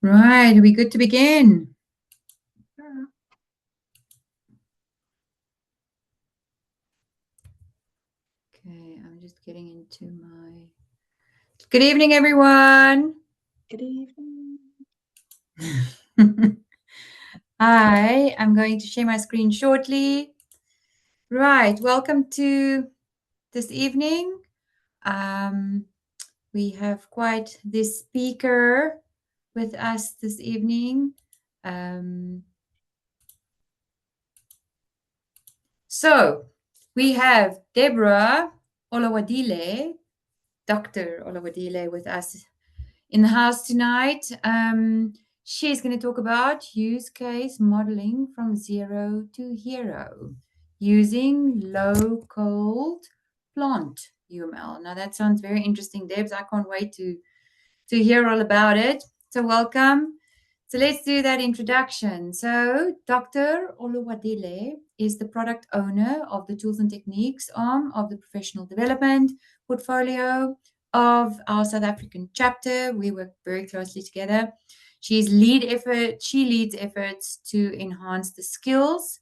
Right, are we good to begin? Okay, I'm just getting into my... Good evening, everyone. Good evening. Hi, I'm going to share my screen shortly. Right, welcome to this evening. We have quite this speaker with us this evening. So we have Deborah Oluwadele, Dr. Oluwadele, with us in the house tonight. She's going to talk about use case modeling from zero to hero using low cold plant UML. Now that sounds very interesting, Debs. I can't wait to hear all about it. So welcome. So let's do that introduction. So Dr. Oluwadele is the product owner of the Tools and Techniques arm of the professional development portfolio of our South African chapter. We work very closely together. She leads efforts to enhance the skills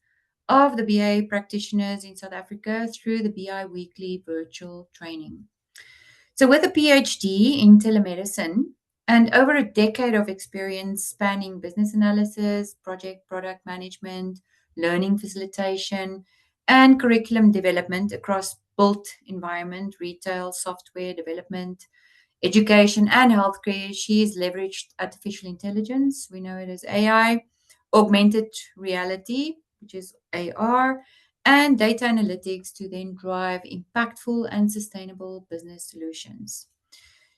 of the BA practitioners in South Africa through the BI Weekly virtual training. So with a PhD in telemedicine and over a decade of experience spanning business analysis, product management, learning facilitation, and curriculum development across built environment, retail, software development, education, and healthcare, she's leveraged artificial intelligence, we know it as AI, augmented reality, which is AR, and data analytics to then drive impactful and sustainable business solutions.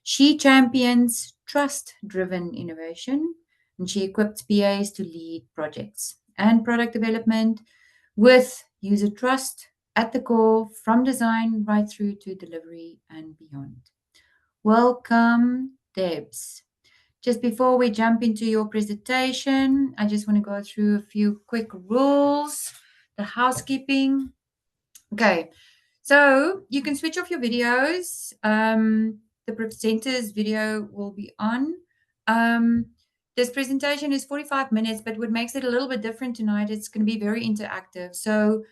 She champions trust driven innovation and she equips BAs to lead projects and product development with user trust at the core from design right through to delivery and beyond. Welcome, Debs. Just before we jump into your presentation, I just want to go through a few quick rules, the housekeeping. Okay, so you can switch off your videos. The presenter's video will be on. This presentation is 45 minutes, but what makes it a little bit different tonight, it's going to be very interactive. So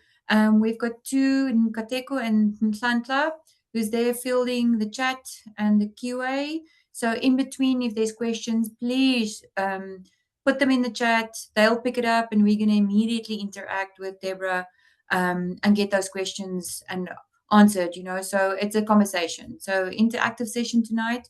we've got two, Nkateko and Nhlanhla, who's there fielding the chat and the QA. So in between, if there's questions, please put them in the chat. They'll pick it up and we're going to immediately interact with Deborah and get those questions and answered, so it's a conversation. So interactive session tonight.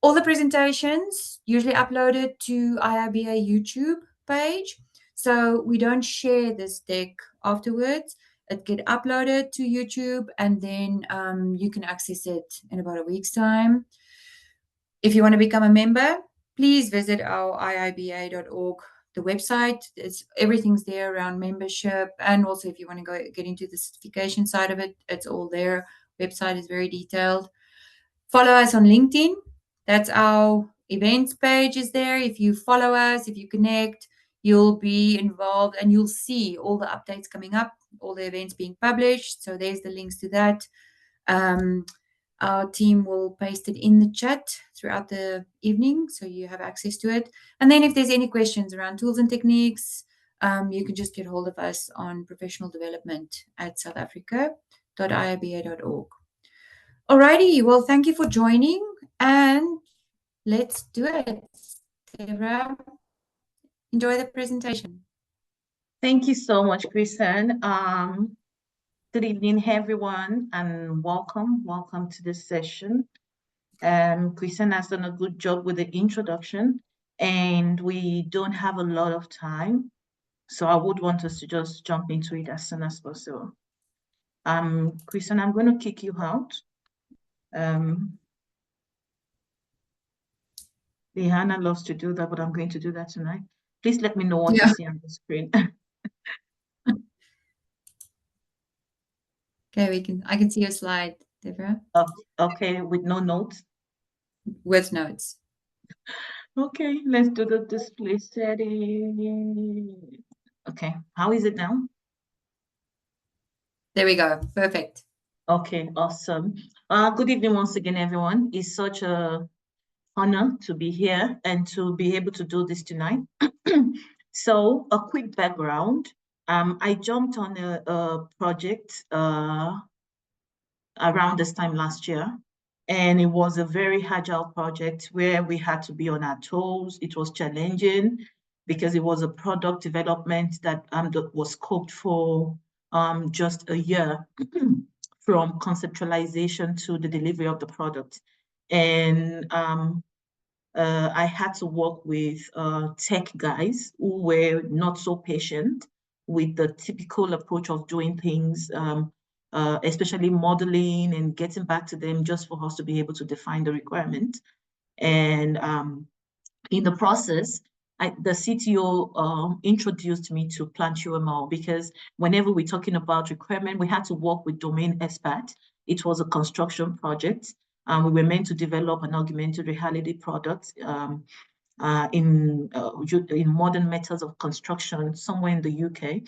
All the presentations usually uploaded to IIBA YouTube page. So we don't share this deck afterwards. It get uploaded to YouTube and then you can access it in about a week's time. If you want to become a member, please visit our iiba.org, the website. Everything's there around membership. And also if you want to go get into the certification side of it, it's all there. Website is very detailed. Follow us on LinkedIn. That's our events page is there. If you follow us, if you connect, you'll be involved and you'll see all the updates coming up, all the events being published. So there's the links to that. Our team will paste it in the chat throughout the evening, so you have access to it. And then if there's any questions around tools and techniques, you can just get hold of us on professional development at southafrica.iiba.org. Alrighty, well, thank you for joining, and let's do it. Deborah, enjoy the presentation. Thank you so much, Kristen. Good evening, everyone, and welcome to this session. Kristen has done a good job with the introduction, and we don't have a lot of time, so I would want us to just jump into it as soon as possible. Kristen, I'm going to kick you out. Liana loves to do that, but I'm going to do that tonight. Please let me know what you see on the screen. Okay, I can see your slide, Deborah. Okay, with no notes? With notes. Okay, let's do the display setting. Okay, how is it now? There we go, perfect. Okay, awesome. Good evening once again, everyone. It's such a honor to be here and to be able to do this tonight. So a quick background. I jumped on a project around this time last year, and it was a very agile project where we had to be on our toes. It was challenging because it was a product development that was scoped for just a year from conceptualization to the delivery of the product. And I had to work with tech guys who were not so patient with the typical approach of doing things, especially modeling and getting back to them just for us to be able to define the requirement. And in the process, the CTO introduced me to Plant UML, because whenever we're talking about requirement, we had to work with domain experts. It was a construction project. We were meant to develop an augmented reality product in modern methods of construction somewhere in the UK.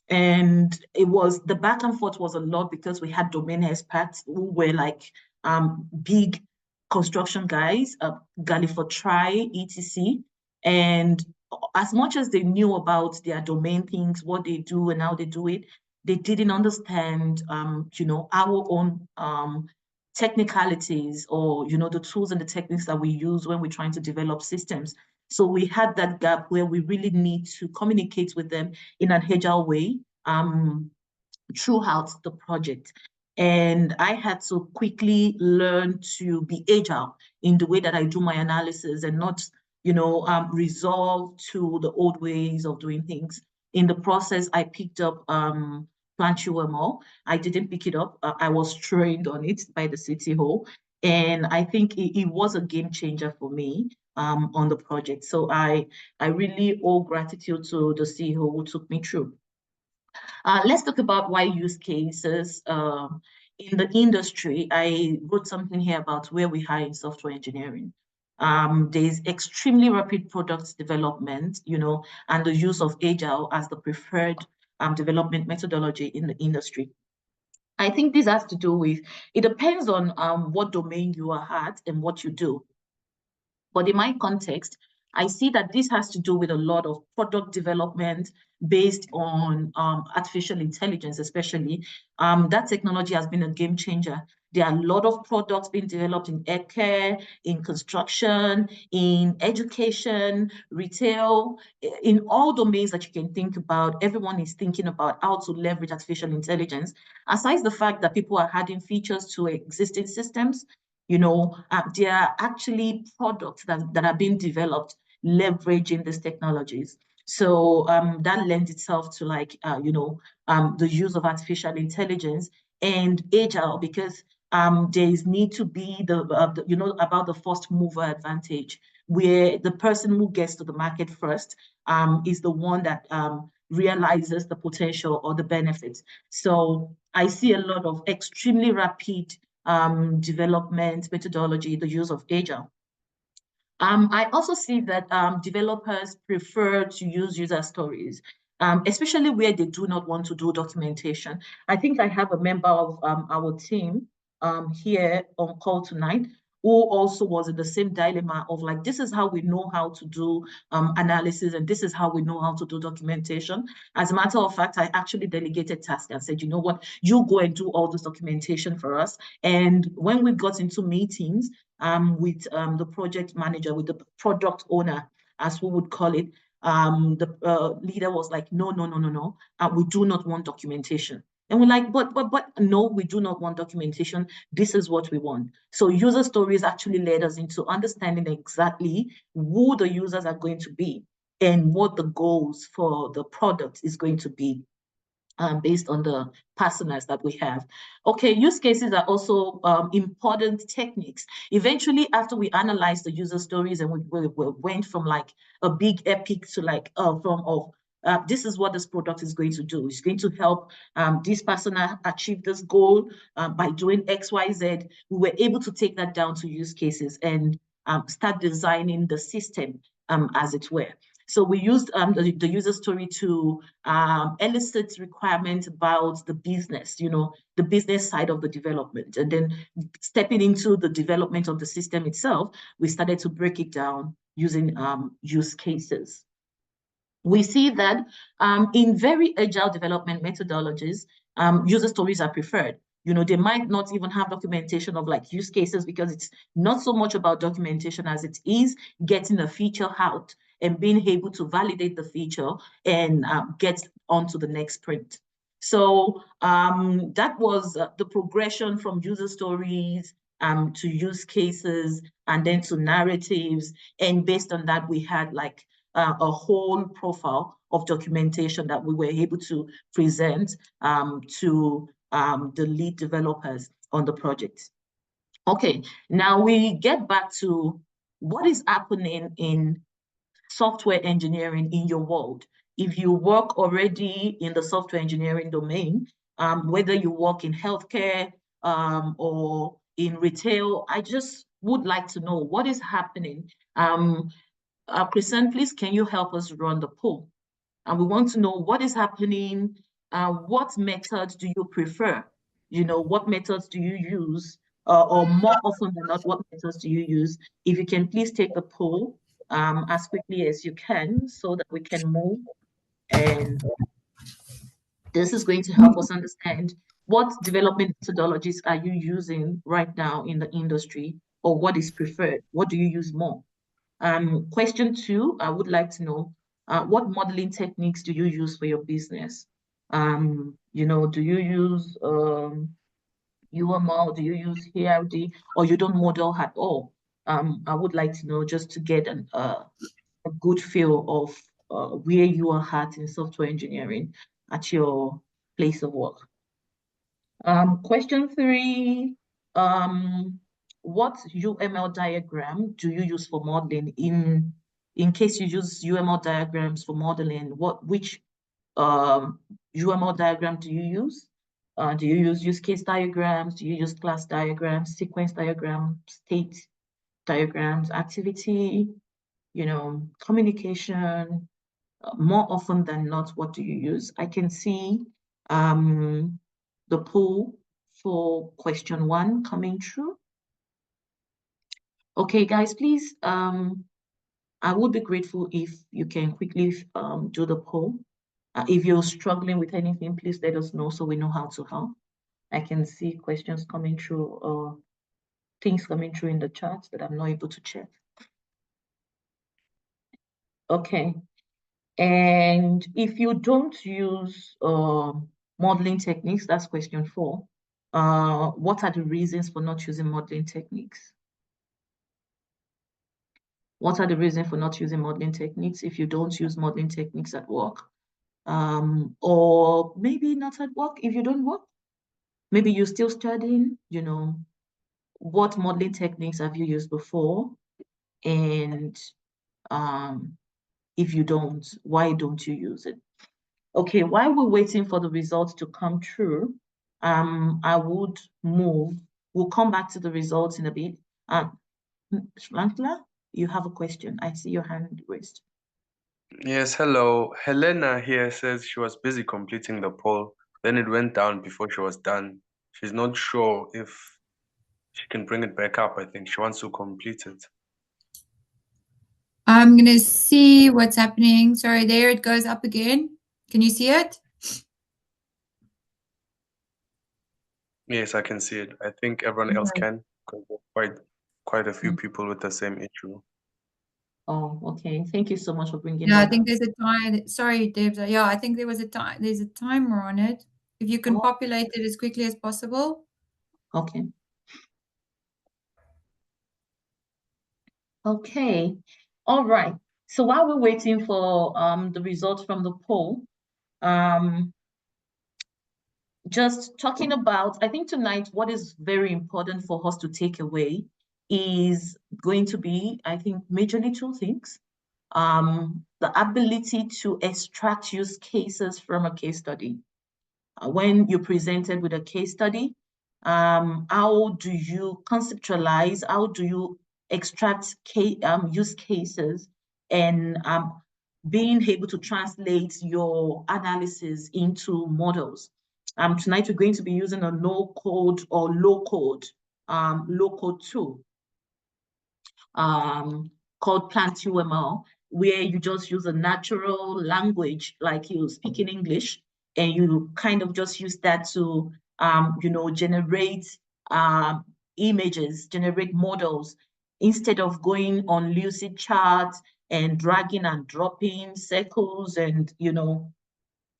And it was, the back and forth was a lot because we had domain experts who were like big construction guys, Galliford Try, etc. And as much as they knew about their domain things, what they do and how they do it, they didn't understand, our own technicalities, or, the tools and the techniques that we use when we're trying to develop systems. So we had that gap where we really need to communicate with them in an agile way throughout the project. And I had to quickly learn to be agile in the way that I do my analysis, and not, resolve to the old ways of doing things. In the process, I picked up Plant UML. I didn't pick it up. I was trained on it by the CTO. And I think it was a game changer for me on the project. So I really owe gratitude to the CEO who took me through. Let's talk about why use cases. In the industry, I wrote something here about where we are in software engineering. There's extremely rapid product development, and the use of Agile as the preferred development methodology in the industry. I think this has to do with, it depends on what domain you are at and what you do. But in my context, I see that this has to do with a lot of product development based on artificial intelligence, especially. That technology has been a game changer. There are a lot of products being developed in healthcare, in construction, in education, retail, in all domains that you can think about. Everyone is thinking about how to leverage artificial intelligence. Aside the fact that people are adding features to existing systems, there are actually products that are being developed leveraging these technologies. So that lends itself to the use of artificial intelligence and agile, because there is need to be about the first mover advantage, where the person who gets to the market first is the one that realizes the potential or the benefits. So I see a lot of extremely rapid development methodology, the use of Agile. I also see that developers prefer to use user stories, especially where they do not want to do documentation. I think I have a member of our team here on call tonight who also was in the same dilemma of like, this is how we know how to do analysis, and this is how we know how to do documentation. As a matter of fact, I actually delegated tasks and said, you know what, you go and do all this documentation for us. And when we got into meetings with the project manager, with the product owner, as we would call it, the leader was like, no, we do not want documentation. And we're like, but no, we do not want documentation. This is what we want. So user stories actually led us into understanding exactly who the users are going to be and what the goals for the product is going to be. Based on the personas that we have. Okay, use cases are also important techniques. Eventually, after we analyzed the user stories and we went from like a big epic to like this is what this product is going to do. It's going to help this persona achieve this goal by doing X, Y, Z. We were able to take that down to use cases and start designing the system as it were. So we used the user story to elicit requirements about the business, the business side of the development. And then stepping into the development of the system itself, we started to break it down using use cases. We see that in very agile development methodologies, user stories are preferred. They might not even have documentation of like use cases, because it's not so much about documentation as it is getting a feature out and being able to validate the feature and get onto the next sprint. So that was the progression from user stories to use cases and then to narratives. And based on that, we had like a whole profile of documentation that we were able to present to the lead developers on the project. Okay, now we get back to what is happening in software engineering in your world. If you work already in the software engineering domain, whether you work in healthcare or in retail, I just would like to know what is happening. Christian, please, can you help us run the poll? And we want to know what is happening. What methods do you prefer? What methods do you use? Or more often than not, what methods do you use? If you can please take the poll as quickly as you can so that we can move. And this is going to help us understand what development methodologies are you using right now in the industry, or what is preferred? What do you use more? Question 2, I would like to know, what modeling techniques do you use for your business? Do you use UML? Do you use HRD, or you don't model at all? I would like to know, just to get a good feel of where you are at in software engineering at your place of work. Question 3, what UML diagram do you use for modeling? In case you use UML diagrams for modeling, which UML diagram do you use? Do you use use case diagrams? Do you use class diagrams, sequence diagrams, state diagrams, activity, communication? More often than not, what do you use? I can see the poll for question 1 coming through. Okay, guys, please, I would be grateful if you can quickly do the poll. If you're struggling with anything, please let us know so we know how to help. I can see questions coming through or things coming through in the chat that I'm not able to check. Okay. And if you don't use modeling techniques, that's question 4. What are the reasons for not using modeling techniques? What are the reasons for not using modeling techniques if you don't use modeling techniques at work? Or maybe not at work if you don't work? Maybe you're still studying, what modeling techniques have you used before? And if you don't, why don't you use it? Okay, while we're waiting for the results to come through, I would move. We'll come back to the results in a bit. Shrankla, you have a question. I see your hand raised. Yes, hello. Helena here says she was busy completing the poll. Then it went down before she was done. She's not sure if she can bring it back up. I think she wants to complete it. I'm going to see what's happening. Sorry, there it goes up again. Can you see it? Yes, I can see it. I think everyone else can, because there's quite a few people with the same issue. Oh, okay. Thank you so much for bringing Yeah, that I think up. there's a time. Sorry, Deb. Yeah, I think there's a timer on it. If you can populate it as quickly as possible. Okay. Okay. All right. So while we're waiting for the results from the poll, just talking about, I think tonight, what is very important for us to take away is going to be, I think, majorly 2 things. The ability to extract use cases from a case study. When you're presented with a case study, how do you conceptualize, how do you extract use cases and being able to translate your analysis into models. Tonight we're going to be using a no-code or low-code tool called Plant UML, where you just use a natural language like you speak in English, and you kind of just use that to generate images, generate models, instead of going on Lucid charts and dragging and dropping circles and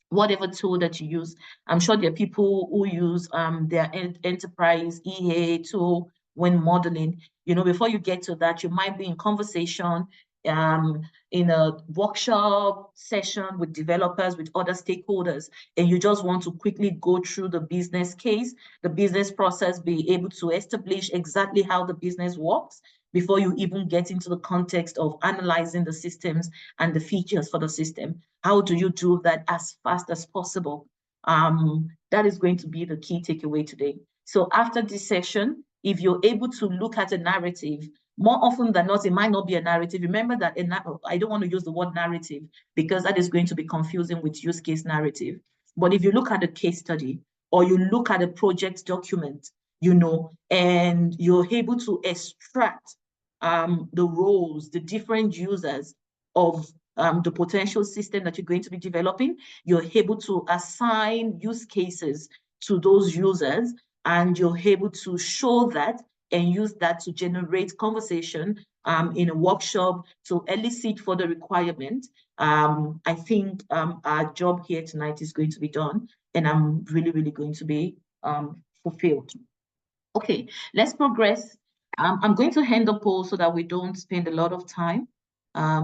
whatever tool that you use. I'm sure there are people who use their enterprise EA tool when modeling. Before you get to that, you might be in conversation in a workshop session with developers, with other stakeholders, and you just want to quickly go through the business case, the business process, be able to establish exactly how the business works before you even get into the context of analyzing the systems and the features for the system. How do you do that as fast as possible? That is going to be the key takeaway today. So after this session, if you're able to look at a narrative, more often than not, it might not be a narrative. Remember that I don't want to use the word narrative because that is going to be confusing with use case narrative. But if you look at a case study or you look at a project document, and you're able to extract the roles, the different users of the potential system that you're going to be developing, you're able to assign use cases to those users, and you're able to show that and use that to generate conversation in a workshop to elicit for the requirement. I think our job here tonight is going to be done, and I'm really, really going to be fulfilled. Okay, let's progress. I'm going to hand the poll so that we don't spend a lot of time.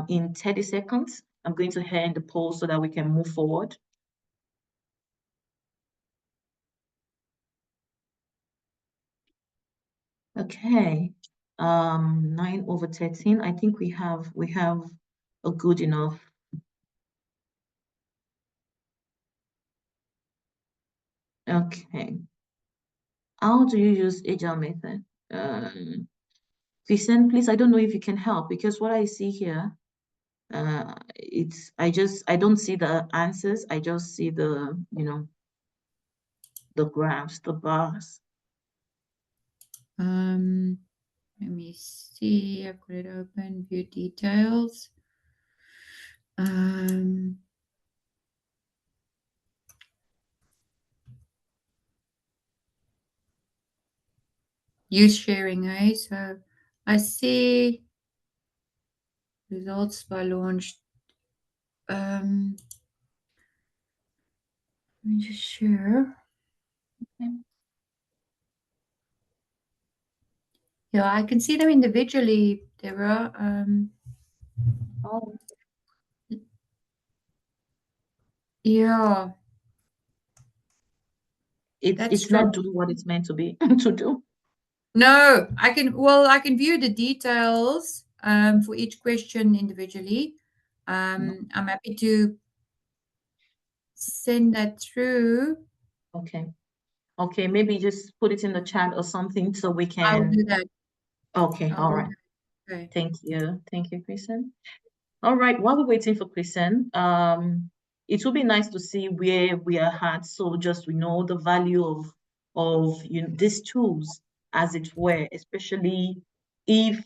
In 30 seconds, I'm going to hand the poll so that we can move forward. Okay, 9/13. I think we have a good enough. Okay. How do you use Agile method? Christian, please, I don't know if you can help, because what I see here, I don't see the answers. I just see the, the graphs, the bars. Let me see. I've got it open. View details. Use sharing, eh? So I see results by launched. Let me just share. Okay. Yeah, I can see them individually, Deborah. Oh. Yeah. It's not doing what it's meant to be to do. No, I can view the details for each question individually. I'm happy to send that through. Okay, maybe just put it in the chat or something so we can. I'll do that. Okay, all right. Okay. Thank you, Kristen. All right, while we're waiting for Kristen, it would be nice to see where we are at, so just we know the value of these tools, as it were, especially if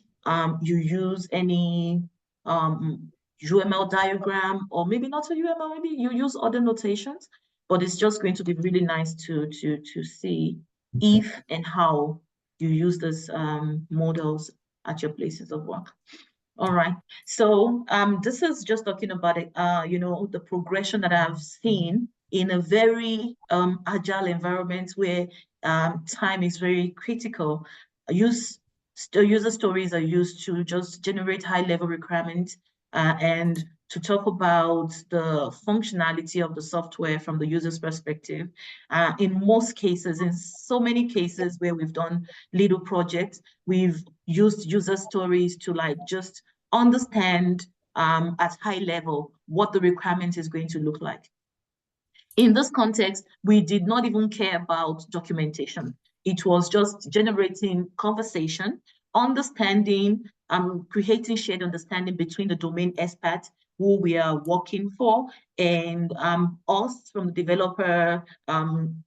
you use any UML diagram, or maybe not a UML, maybe you use other notations, but it's just going to be really nice to see if and how you use these models at your places of work. All right. So this is just talking about the progression that I've seen in a very agile environment where time is very critical. User stories are used to just generate high-level requirements and to talk about the functionality of the software from the user's perspective. In most cases, in so many cases where we've done little projects, we've used user stories to just understand at high level what the requirement is going to look like. In this context, we did not even care about documentation. It was just generating conversation, understanding, creating shared understanding between the domain experts who we are working for, and us from the developer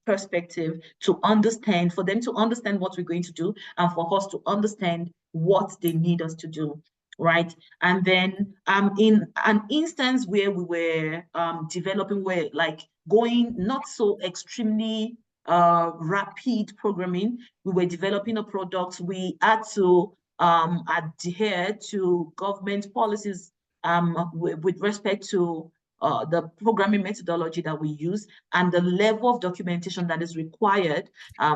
perspective to understand, for them to understand what we're going to do, and for us to understand what they need us to do, right? And then in an instance where we were developing, where like going not so extremely rapid programming, we were developing a product, we had to adhere to government policies with respect to the programming methodology that we use and the level of documentation that is required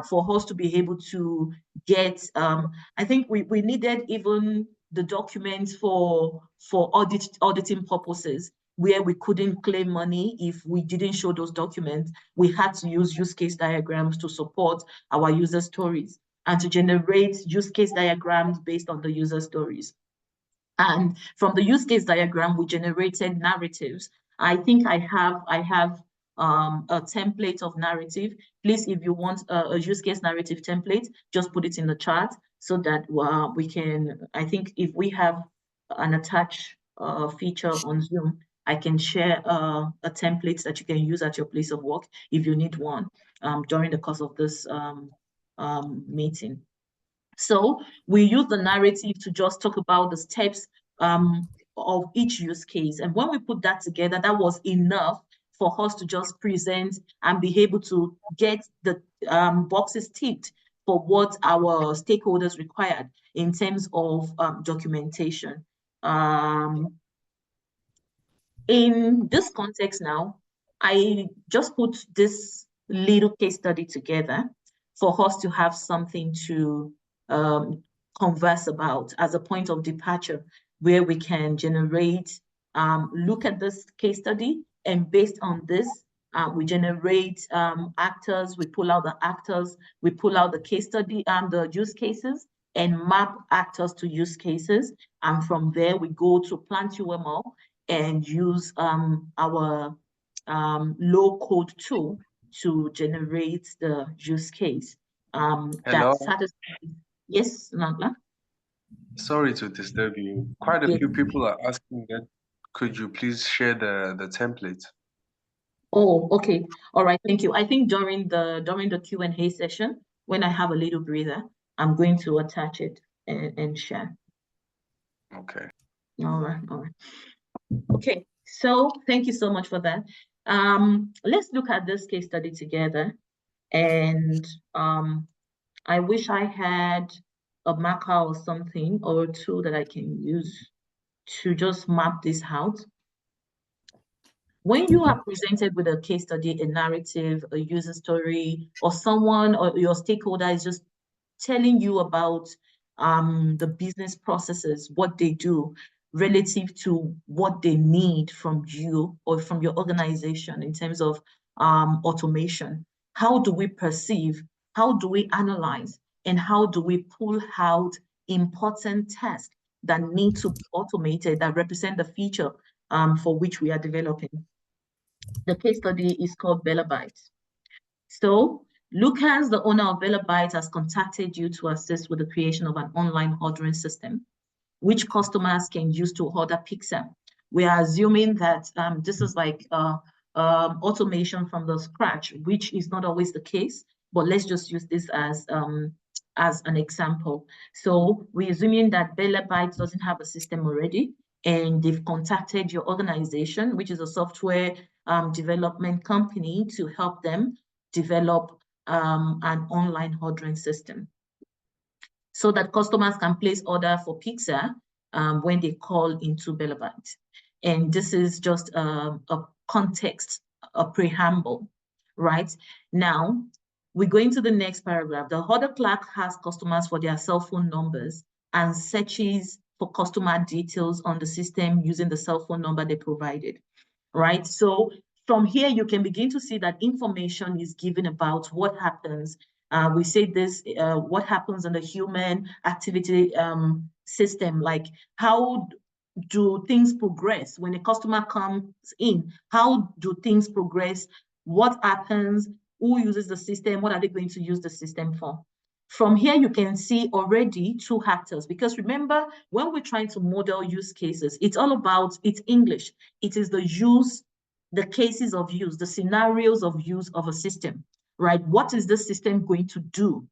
for us to be able to get, I think we needed even the documents for auditing purposes, where we couldn't claim money if we didn't show those documents. We had to use use case diagrams to support our user stories and to generate use case diagrams based on the user stories. And from the use case diagram, we generated narratives. I think I have a template of narrative. Please, if you want a use case narrative template, just put it in the chat so that we can, I think if we have an attach feature on Zoom, I can share a template that you can use at your place of work if you need one during the course of this meeting. So we use the narrative to just talk about the steps of each use case. And when we put that together, that was enough for us to just present and be able to get the boxes ticked for what our stakeholders required in terms of documentation. In this context now, I just put this little case study together for us to have something to converse about as a point of departure, where we can generate, look at this case study, and based on this, we generate actors, we pull out the actors, we pull out the case study and the use cases, and map actors to use cases. And from there, we go to Plant UML and use our low-code tool to generate the use case that satisfies. Yes, Nagla? Sorry to disturb you. Quite a few people are asking that. Could you please share the template? Oh, okay. All right, thank you. I think during the Q&A session, when I have a little breather, I'm going to attach it and share. Okay. All right. Okay, so thank you so much for that. Let's look at this case study together. And I wish I had a marker or something or a tool that I can use to just map this out. When you are presented with a case study, a narrative, a user story, or someone or your stakeholder is just telling you about the business processes, what they do relative to what they need from you or from your organization in terms of automation, how do we perceive, how do we analyze, and how do we pull out important tasks that need to be automated, that represent the feature for which we are developing? The case study is called Bellabyte. So Lucas, the owner of Bellabyte, has contacted you to assist with the creation of an online ordering system, which customers can use to order pizza. We are assuming that this is like automation from the scratch, which is not always the case, but let's just use this as an example. So we're assuming that Bellabyte doesn't have a system already, and they've contacted your organization, which is a software development company, to help them develop an online ordering system so that customers can place order for pizza when they call into Bellabyte. And this is just a context, a preamble, right? Now, we go into the next paragraph. The order clerk has customers for their cell phone numbers and searches for customer details on the system using the cell phone number they provided, right? So from here, you can begin to see that information is given about what happens. We say this, what happens in the human activity system, like how do things progress when a customer comes in? How do things progress? What happens? Who uses the system? What are they going to use the system for? From here, you can see already 2 actors, because remember, when we're trying to model use cases, it's all about, it's English. It is the cases of use, the scenarios of use of a system, right? What is the system going to do?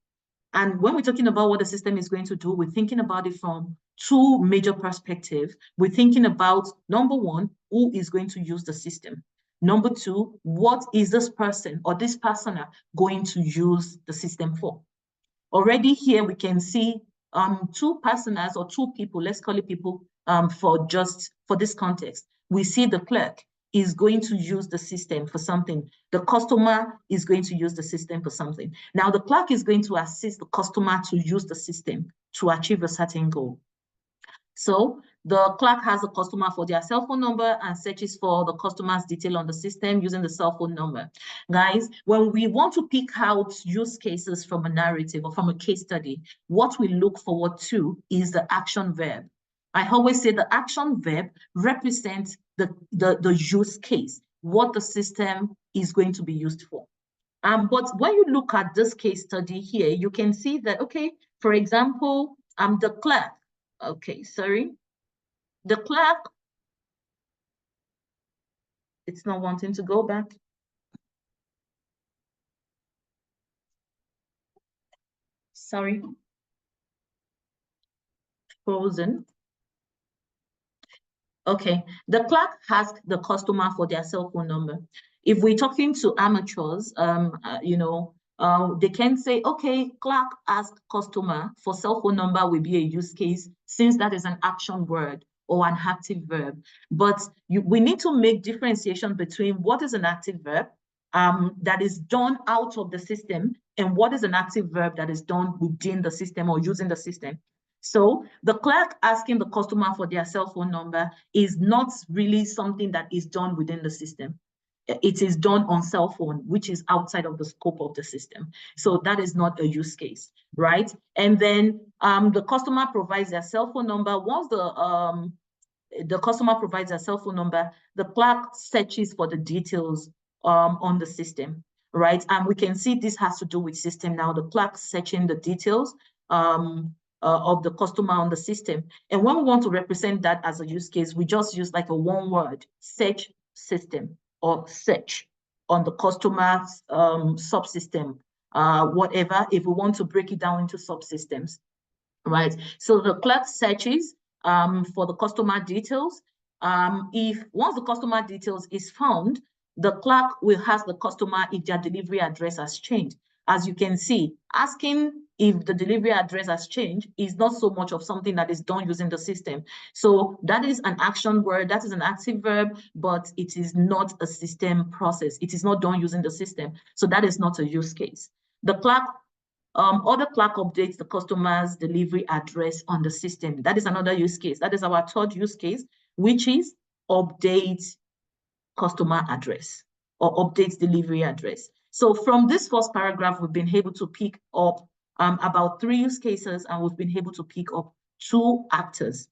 And when we're talking about what the system is going to do, we're thinking about it from 2 major perspectives. We're thinking about, number 1, who is going to use the system? Number 2, what is this person or this persona going to use the system for? Already here we can see 2 personas or 2 people, let's call it people for this context. We see the clerk is going to use the system for something. The customer is going to use the system for something. Now the clerk is going to assist the customer to use the system to achieve a certain goal. So the clerk has a customer for their cell phone number and searches for the customer's detail on the system using the cell phone number. Guys, when we want to pick out use cases from a narrative or from a case study, what we look forward to is the action verb. I always say the action verb represents the use case, what the system is going to be used for. But when you look at this case study here, you can see that, okay, for example, the clerk. Okay, sorry. The clerk, it's not wanting to go back. Sorry. Frozen. Okay, the clerk asked the customer for their cell phone number. If we're talking to amateurs, they can say, okay, clerk asked customer for cell phone number will be a use case, since that is an action word or an active verb. But we need to make differentiation between what is an active verb that is done out of the system and what is an active verb that is done within the system or using the system. So the clerk asking the customer for their cell phone number is not really something that is done within the system. It is done on cell phone, which is outside of the scope of the system. So that is not a use case, right? And then the customer provides their cell phone number. Once the customer provides their cell phone number, the clerk searches for the details on the system, right? And we can see this has to do with system now. The clerk searching the details of the customer on the system. And when we want to represent that as a use case, we just use like a 1 word, search system or search on the customer's subsystem, whatever, if we want to break it down into subsystems, right? So the clerk searches for the customer details. Once the customer details is found, the clerk will ask the customer if their delivery address has changed. As you can see, asking if the delivery address has changed is not so much of something that is done using the system. So that is an action word, that is an active verb, but it is not a system process. It is not done using the system. So that is not a use case. The clerk, other clerk updates the customer's delivery address on the system. That is another use case. That is our 3rd use case, which is update customer address or update delivery address. So from this first paragraph, we've been able to pick up about 3 use cases, and we've been able to pick up 2 actors.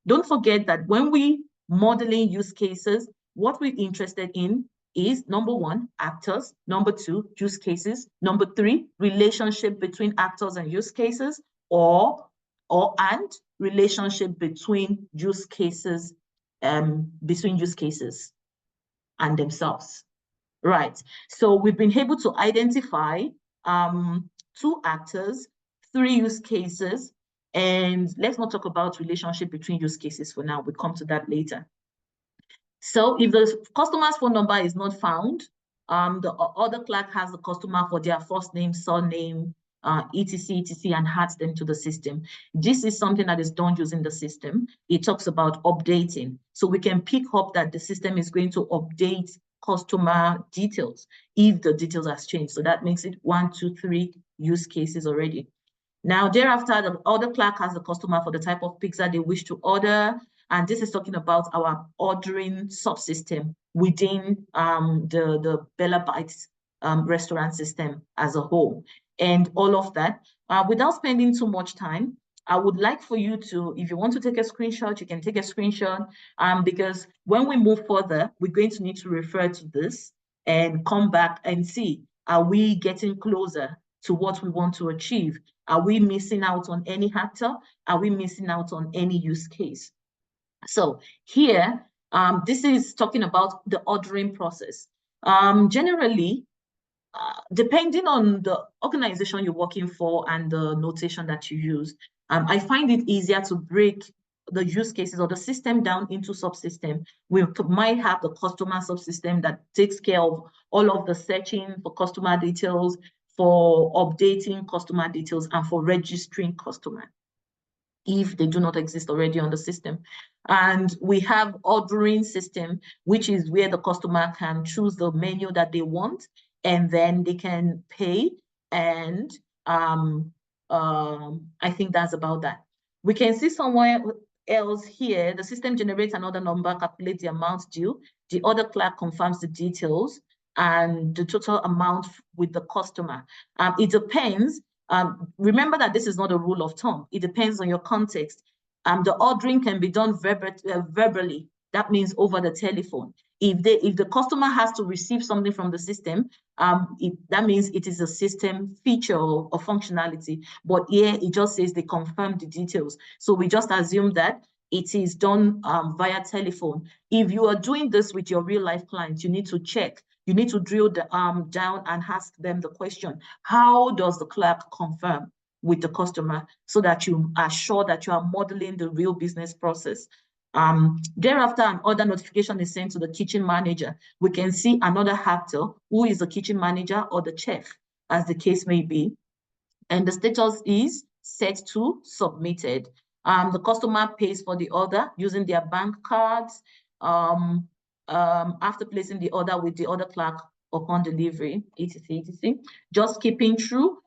Don't forget that when we modeling use cases, what we're interested in is, number 1, actors, number 2, use cases, number 3, relationship between actors and use cases, and relationship between use cases and themselves. Right. So we've been able to identify 2 actors, 3 use cases, and let's not talk about relationship between use cases for now. We'll come to that later. So if the customer's phone number is not found, the other clerk has the customer for their first name, surname, etc., and adds them to the system. This is something that is done using the system. It talks about updating. So we can pick up that the system is going to update customer details if the details has changed. So that makes it 1, 2, 3 use cases already. Now, thereafter, the other clerk has the customer for the type of pizza they wish to order. And this is talking about our ordering subsystem within the Bella Bites restaurant system as a whole. And all of that, without spending too much time, I would like for you to, if you want to take a screenshot, you can take a screenshot, because when we move further, we're going to need to refer to this and come back and see, are we getting closer to what we want to achieve. Are we missing out on any actor? Are we missing out on any use case? So here, this is talking about the ordering process. Generally, depending on the organization you're working for and the notation that you use, I find it easier to break the use cases or the system down into subsystem. We might have the customer subsystem that takes care of all of the searching for customer details, for updating customer details, and for registering customer if they do not exist already on the system. And we have ordering system, which is where the customer can choose the menu that they want, and then they can pay. And I think that's about that. We can see somewhere else here, the system generates another number, calculates the amount due. The order clerk confirms the details and the total amount with the customer. It depends. Remember that this is not a rule of thumb. It depends on your context. The ordering can be done verbally. That means over the telephone. If the customer has to receive something from the system, that means it is a system feature or functionality. But here it just says they confirm the details. So we just assume that it is done via telephone. If you are doing this with your real life clients, you need to check. You need to drill down and ask them the question, how does the clerk confirm with the customer, so that you are sure that you are modeling the real business process. Thereafter, an order notification is sent to the kitchen manager. We can see another actor, who is the kitchen manager or the chef, as the case may be. And the status is set to submitted. The customer pays for the order using their bank cards after placing the order with the order clerk upon delivery, etc. Just keeping true.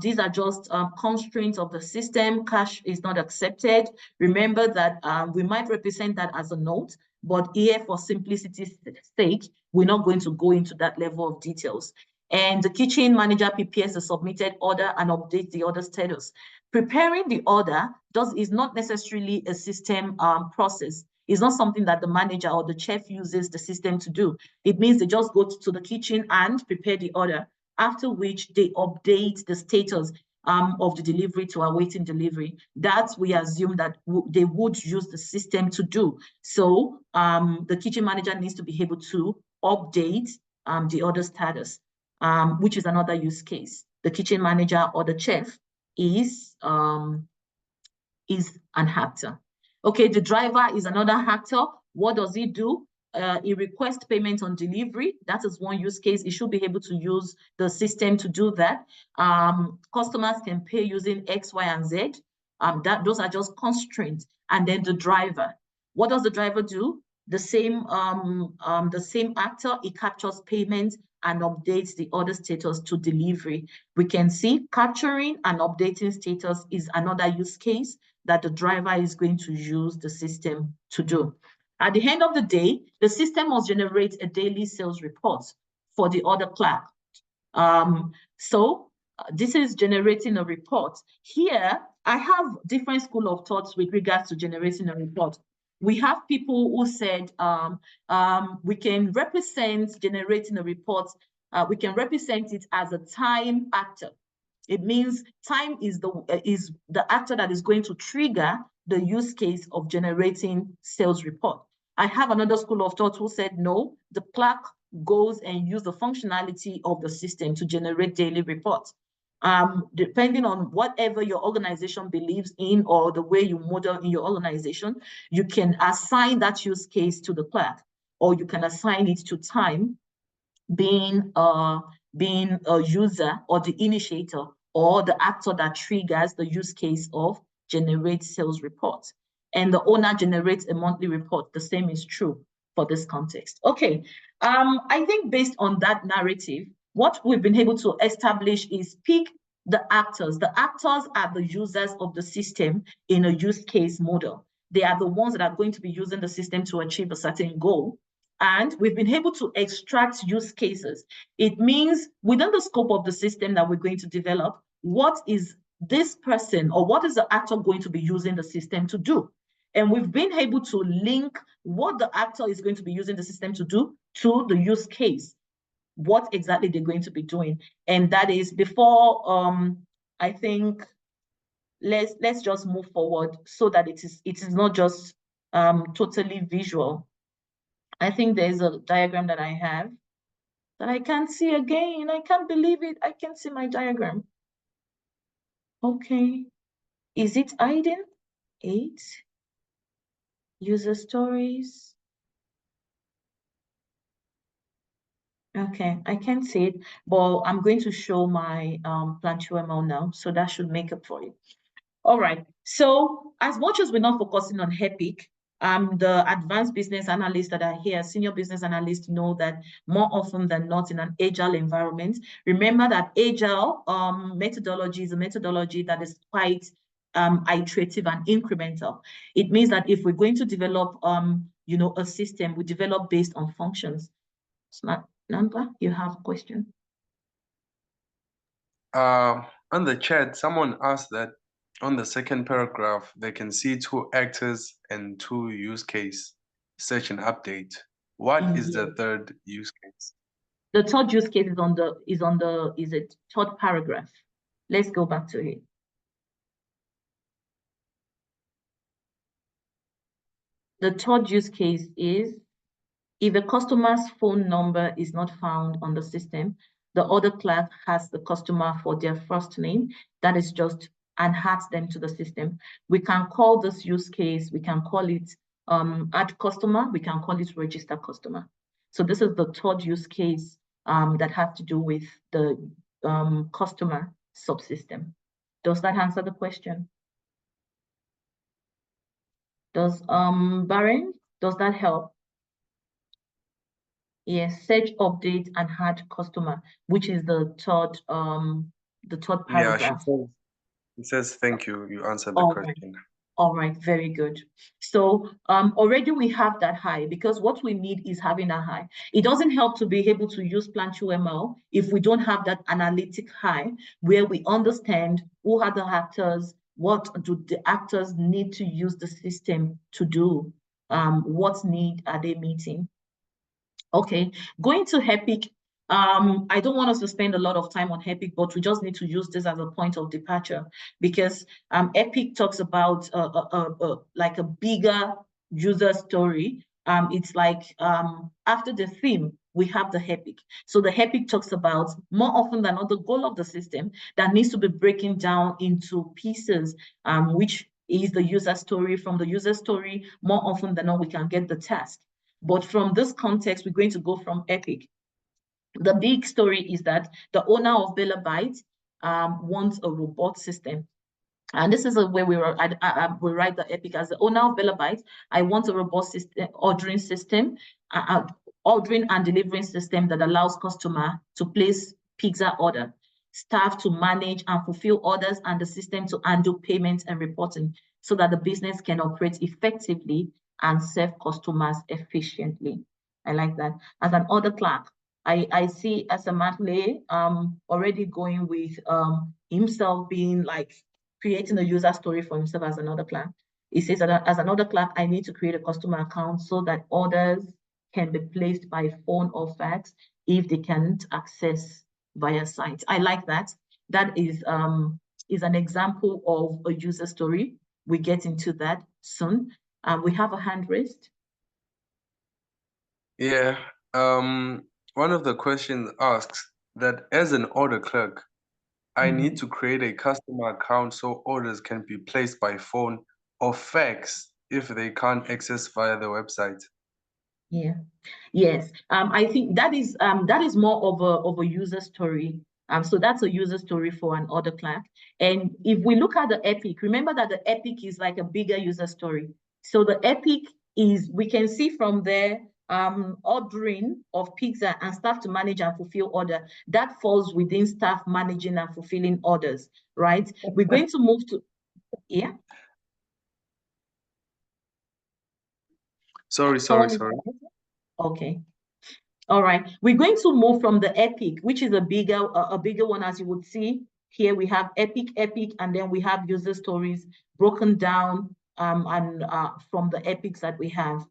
These are just constraints of the system. Cash is not accepted. Remember that we might represent that as a note, but here, for simplicity's sake, we're not going to go into that level of details. And the kitchen manager prepares the submitted order and updates the order status. Preparing the order is not necessarily a system process. It's not something that the manager or the chef uses the system to do. It means they just go to the kitchen and prepare the order, after which they update the status of the delivery to awaiting delivery. That we assume that they would use the system to do. So the kitchen manager needs to be able to update the order status, which is another use case. The kitchen manager or the chef is an actor. Okay, the driver is another actor. What does he do? He requests payment on delivery. That is one use case. He should be able to use the system to do that. Customers can pay using X, Y, and Z. Those are just constraints. And then the driver. What does the driver do? The same actor, he captures payment and updates the order status to delivery. We can see capturing and updating status is another use case that the driver is going to use the system to do. At the end of the day, the system must generate a daily sales report for the order clerk. This is generating a report. Here, I have different school of thoughts with regards to generating a report. We have people who said we can represent generating a report, we can represent it as a time actor. It means time is the actor that is going to trigger the use case of generating sales report. I have another school of thought who said, no, the clerk goes and uses the functionality of the system to generate daily reports. Depending on whatever your organization believes in or the way you model in your organization, you can assign that use case to the clerk, or you can assign it to time being a user or the initiator or the actor that triggers the use case of generate sales report. And the owner generates a monthly report. The same is true for this context. Okay, I think based on that narrative, what we've been able to establish is pick the actors. The actors are the users of the system in a use case model. They are the ones that are going to be using the system to achieve a certain goal. And we've been able to extract use cases. It means within the scope of the system that we're going to develop, what is this person or what is the actor going to be using the system to do? And we've been able to link what the actor is going to be using the system to do to the use case. what exactly they're going to be doing. And that is before, I think, let's just move forward so that it is not just totally visual. I think there's a diagram that I have that I can't see again. I can't believe it. I can't see my diagram. Okay. Is it hiding? 8. User stories. Okay, I can't see it, but I'm going to show my Plant UML now, so that should make up for it. All right, so as much as we're not focusing on EPIC, the advanced business analysts that are here, senior business analysts, know that more often than not in an agile environment, remember that agile methodology is a methodology that is quite iterative and incremental. It means that if we're going to develop a system, we develop based on functions. Nanda, you have a question? On the chat, someone asked that on the second paragraph, they can see 2 actors and 2 use case, search and update. What is the third use case? The third use case is it third paragraph. Let's go back to it. The third use case is if a customer's phone number is not found on the system, the other clerk has the customer for their first name. That is just and adds them to the system. We can call this use case, we can call it add customer, we can call it register customer. So this is the third use case that has to do with the customer subsystem. Does that answer the question? Does Baron, does that help? Yes, search, update, and add customer, which is the third paragraph. Yeah, it says thank you. You answered the question. All right, very good. So already we have that high, because what we need is having a high. It doesn't help to be able to use Plant UML if we don't have that analytic high where we understand who are the actors, what do the actors need to use the system to do, what need are they meeting. Okay, going to EPIC. I don't want us to spend a lot of time on EPIC, but we just need to use this as a point of departure, because EPIC talks about like a bigger user story. It's like after the theme, we have the EPIC. So the EPIC talks about, more often than not, the goal of the system that needs to be breaking down into pieces, which is the user story. From the user story, more often than not, we can get the task. But from this context, we're going to go from EPIC. The big story is that the owner of Bella Byte wants a robot system. And this is where we write the EPIC as the owner of Bella Byte. I want a robot system, ordering and delivering system that allows customer to place pizza order, staff to manage and fulfill orders, and the system to handle payments and reporting so that the business can operate effectively and serve customers efficiently. I like that. As an order clerk, I see Asamatle already going with himself being like creating a user story for himself as an order clerk. He says that as an order clerk, I need to create a customer account so that orders can be placed by phone or fax if they can't access via site. I like that. That is an example of a user story. We get into that soon. We have a hand raised. Yeah. One of the questions asks that as an order clerk, I need to create a customer account so orders can be placed by phone or fax if they can't access via the website. Yeah. Yes. I think that is more of a user story. So that's a user story for an order clerk. And if we look at the EPIC, remember that the EPIC is like a bigger user story. So the EPIC is, we can see from there, ordering of pizza and staff to manage and fulfill order. That falls within staff managing and fulfilling orders, right? We're going to move to, yeah. Sorry. Okay. All right, we're going to move from the EPIC, which is a bigger one, as you would see here. We have EPIC, and then we have user stories broken down from the EPICs that we have.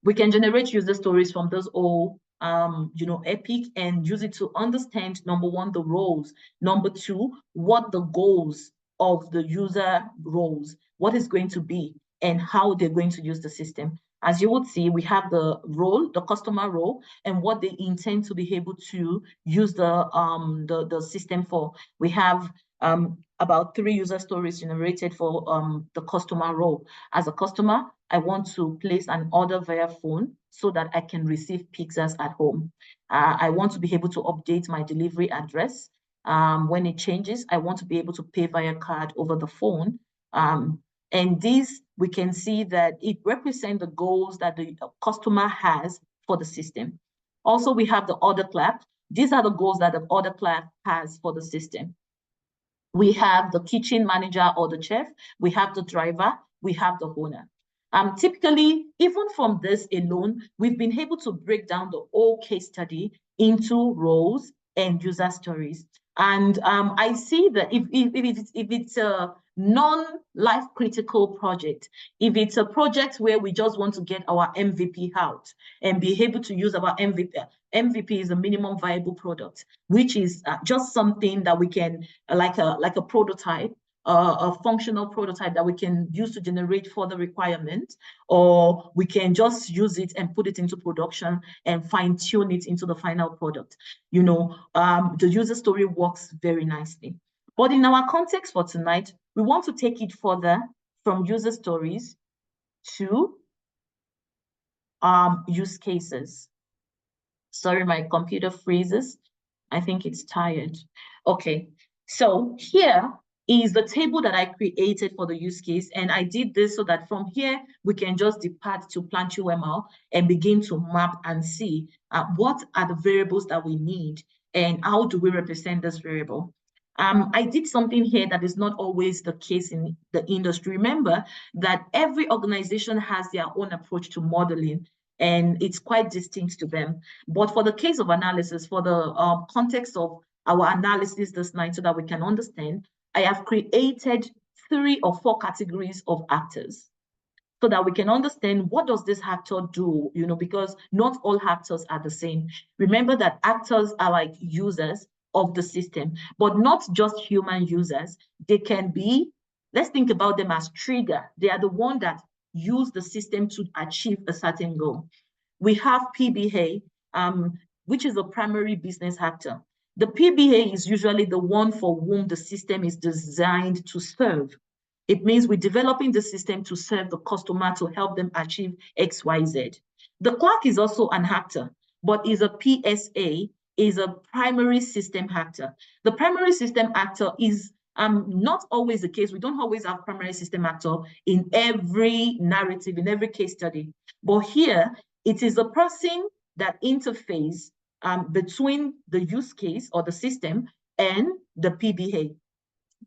We can generate user stories from those all Epic and use it to understand, number one, the roles, number two, what the goals of the user roles, what is going to be, and how they're going to use the system. As you would see, we have the role, the customer role, and what they intend to be able to use the system for. We have about 3 user stories generated for the customer role. As a customer, I want to place an order via phone so that I can receive pizzas at home. I want to be able to update my delivery address. When it changes, I want to be able to pay via card over the phone. And this, we can see that it represents the goals that the customer has for the system. Also, we have the order clerk. These are the goals that the order clerk has for the system. We have the kitchen manager or the chef. We have the driver. We have the owner. Typically, even from this alone, we've been able to break down the whole case study into roles and user stories. And I see that if it's a non-life critical project, if it's a project where we just want to get our MVP out and be able to use our MVP is a minimum viable product, which is just something that we can, like a prototype, a functional prototype that we can use to generate further requirements, or we can just use it and put it into production and fine tune it into the final product. The user story works very nicely. But in our context for tonight, we want to take it further from user stories to use cases. Sorry, my computer freezes. I think it's tired. Okay, so here is the table that I created for the use case. And I did this so that from here, we can just depart to Plant UML and begin to map and see what are the variables that we need and how do we represent this variable. I did something here that is not always the case in the industry. Remember that every organization has their own approach to modeling, and it's quite distinct to them. But for the case of analysis, for the context of our analysis this night, so that we can understand, I have created 3 or 4 categories of actors so that we can understand what does this actor do, because not all actors are the same. Remember that actors are like users of the system, but not just human users. They can be, let's think about them as trigger. They are the one that use the system to achieve a certain goal. We have PBA, which is a primary business actor. The PBA is usually the one for whom the system is designed to serve. It means we're developing the system to serve the customer to help them achieve X, Y, Z. The clerk is also an actor, but is a PSA, is a primary system actor. The primary system actor is not always the case. We don't always have primary system actor in every narrative, in every case study. But here, it is a person that interface between the use case or the system and the PBA.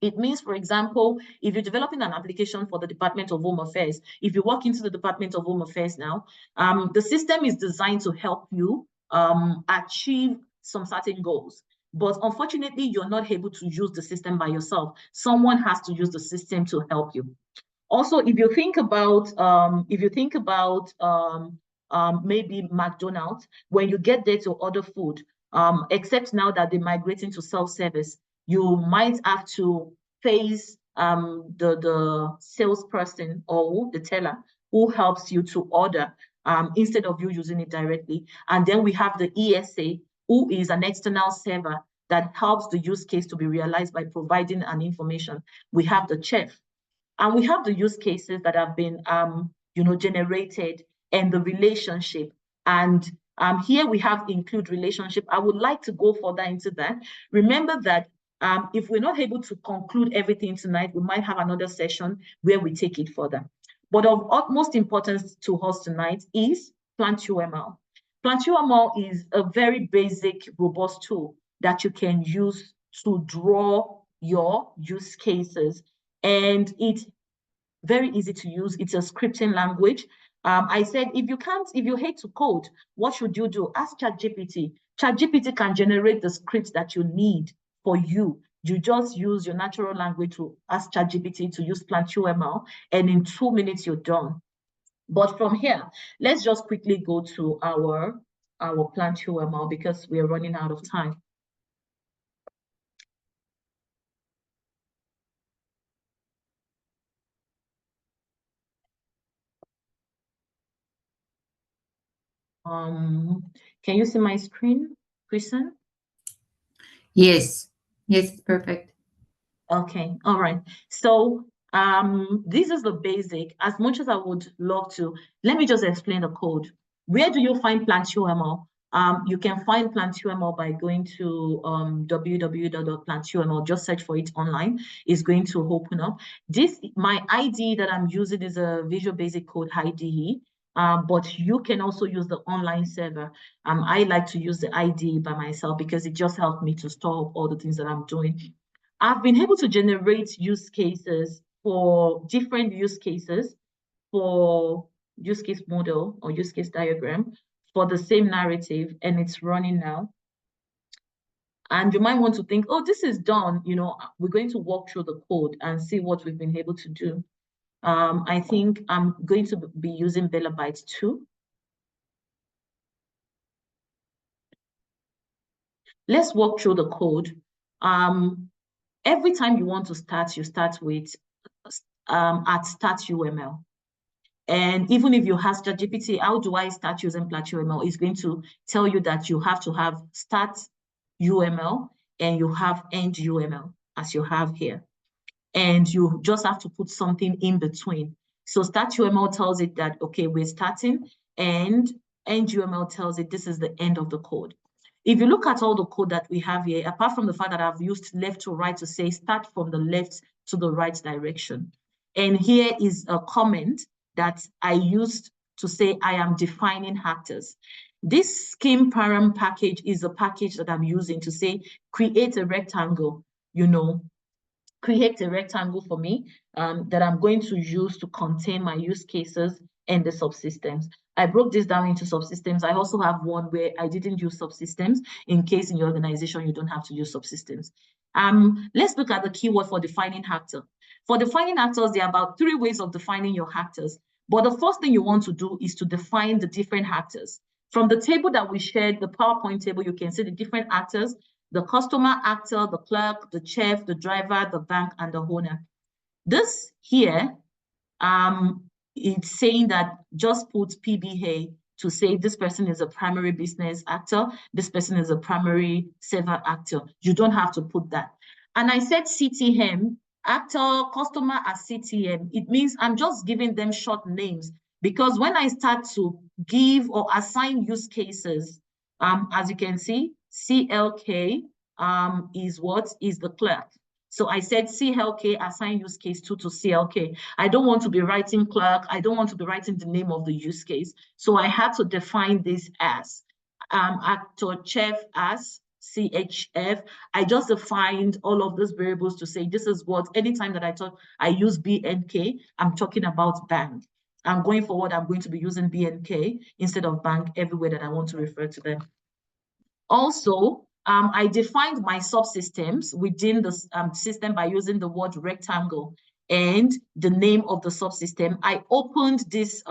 It means, for example, if you're developing an application for the Department of Home Affairs, if you walk into the Department of Home Affairs now, the system is designed to help you achieve some certain goals. But unfortunately, you're not able to use the system by yourself. Someone has to use the system to help you. Also, if you think about maybe McDonald's, when you get there to order food, except now that they're migrating to self-service, you might have to face the salesperson or the teller who helps you to order instead of you using it directly. And then we have the ESA, who is an external server that helps the use case to be realized by providing an information. We have the chef, and we have the use cases that have been generated and the relationship. And here we have include relationship. I would like to go further into that. Remember that if we're not able to conclude everything tonight, we might have another session where we take it further. But of utmost importance to us tonight is Plant UML. Plant UML is a very basic, robust tool that you can use to draw your use cases. And it's very easy to use. It's a scripting language. I said, if you hate to code, what should you do? Ask ChatGPT. ChatGPT can generate the scripts that you need for you. You just use your natural language to ask ChatGPT to use Plant UML, and in 2 minutes, you're done. But from here, let's just quickly go to our our plant UML because we are running out of time. Can you see my screen, Kristen? Yes, yes, perfect. Okay, all right. So this is the basic. As much as I would love to, let me just explain the code. Where do you find plant UML? You can find plant UML by going to www.plantuml. Just search for it online. It's going to open up. My IDE that I'm using is a Visual Basic Code IDE. But you can also use the online server. I like to use the IDE by myself because it just helped me to store all the things that I'm doing. I've been able to generate use cases for different use cases for use case model or use case diagram for the same narrative, and it's running now. And you might want to think, oh, this is done. You know, we're going to walk through the code and see what we've been able to do. I think I'm going to be using Belabyte 2. Let's walk through the code. Every time you want to start, you start with at start UML. And even if you ask ChatGPT, how do I start using Plant UML? It's going to tell you that you have to have start UML and you have end UML as you have here. And you just have to put something in between. So start UML tells it that, okay, we're starting, and end UML tells it this is the end of the code. If you look at all the code that we have here, apart from the fact that I've used left to right to say start from the left to the right direction. And here is a comment that I used to say I am defining actors. This scheme param package is a package that I'm using to say create a rectangle, you know, create a rectangle for me that I'm going to use to contain my use cases and the subsystems. I broke this down into subsystems. I also have one where I didn't use subsystems in case in your organization you don't have to use subsystems. Let's look at the keyword for defining actor. For defining actors, there are about 3 ways of defining your actors. But the first thing you want to do is to define the different actors. From the table that we shared, the PowerPoint table, you can see the different actors: the customer actor, the clerk, the chef, the driver, the bank, and the owner. This here, it's saying that just put PBA to say this person is a primary business actor, this person is a primary server actor. You don't have to put that. And I said CTM, actor, customer as CTM. It means I'm just giving them short names, because when I start to give or assign use cases, as you can see, CLK is what? Is the clerk. So I said CLK, assign use case 2 to CLK. I don't want to be writing clerk. I don't want to be writing the name of the use case. So I had to define this as actor chef as CHF. I just defined all of these variables to say this is what, anytime that I use BNK, I'm talking about bank. And going forward, I'm going to be using BNK instead of bank everywhere that I want to refer to them. Also, I defined my subsystems within the system by using the word rectangle and the name of the subsystem. I opened this